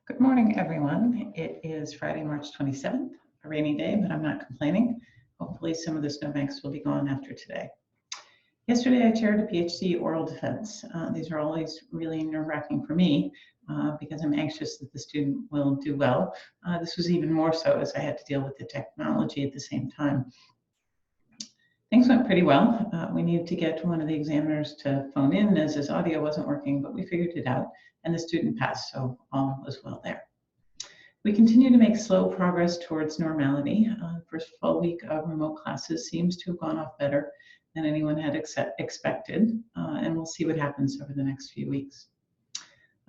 Good morning, everyone. It is Friday, March 27th, a rainy day, but I'm not complaining. Hopefully some of the snowbanks will be gone after today. Yesterday, I chaired a PhD oral defense. These are always really nerve-wracking for me because I'm anxious that the student will do well. This was even more so as I had to deal with the technology at the same time. Things went pretty well. We needed to get one of the examiners to phone in as his audio wasn't working, but we figured it out, and the student passed, so all was well there. We continue to make slow progress towards normality. First full week of remote classes seems to have gone off better than anyone had expected, and we'll see what happens over the next few weeks.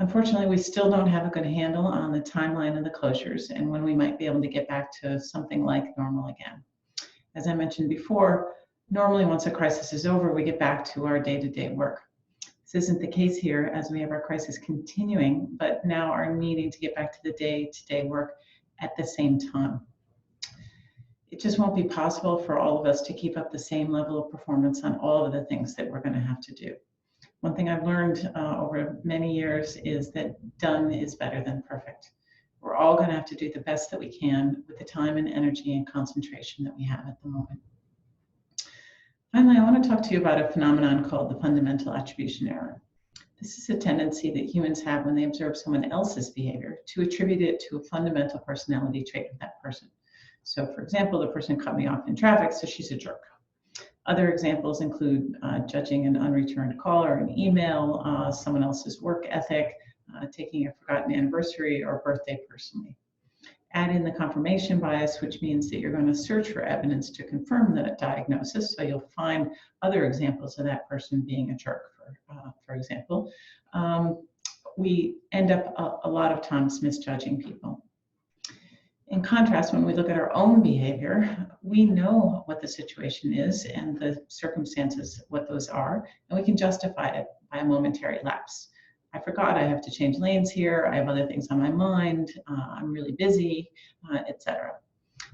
Unfortunately, we still don't have a good handle on the timeline of the closures and when we might be able to get back to something like normal again. As I mentioned before, normally once a crisis is over, we get back to our day-to-day work. This isn't the case here as we have our crisis continuing, but now are needing to get back to the day-to-day work at the same time. It just won't be possible for all of us to keep up the same level of performance on all of the things that we're going to have to do. One thing I've learned over many years is that done is better than perfect. We're all going to have to do the best that we can with the time and energy and concentration that we have at the moment. Finally, I want to talk to you about a phenomenon called the fundamental attribution error. This is a tendency that humans have when they observe someone else's behavior to attribute it to a fundamental personality trait of that person. So, for example, the person cut me off in traffic, so she's a jerk. Other examples include judging an unreturned call or an email, someone else's work ethic, taking a forgotten anniversary or birthday personally. Add in the confirmation bias, which means that you're going to search for evidence to confirm the diagnosis. So you'll find other examples of that person being a jerk, for example. We end up a lot of times misjudging people. In contrast, when we look at our own behavior, we know what the situation is and the circumstances, what those are, and we can justify it by a momentary lapse. I forgot I have to change lanes here, I have other things on my mind, I'm really busy, etc.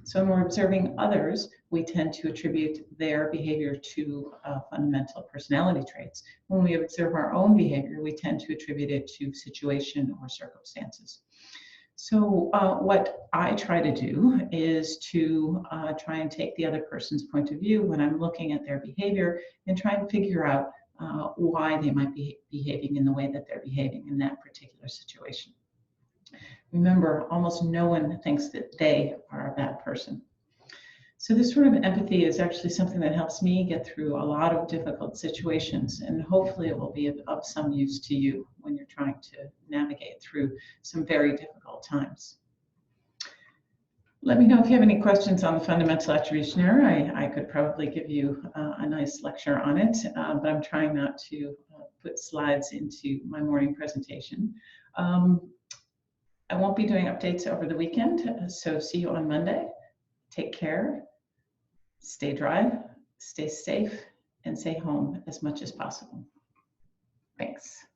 So when we're observing others, we tend to attribute their behavior to fundamental personality traits. When we observe our own behavior, we tend to attribute it to situation or circumstances. So what I try to do is to try and take the other person's point of view when I'm looking at their behavior and try and figure out why they might be behaving in the way that they're behaving in that particular situation. Remember, almost no one thinks that they are a bad person. So this sort of empathy is actually something that helps me get through a lot of difficult situations, and hopefully it will be of some use to you when you're trying to navigate through some very difficult times. Let me know if you have any questions on the fundamental attribution error. I could probably give you a nice lecture on it, but I'm trying not to put slides into my morning presentation. I won't be doing updates over the weekend, so see you on Monday. Take care, stay dry, stay safe, and stay home as much as possible. Thanks.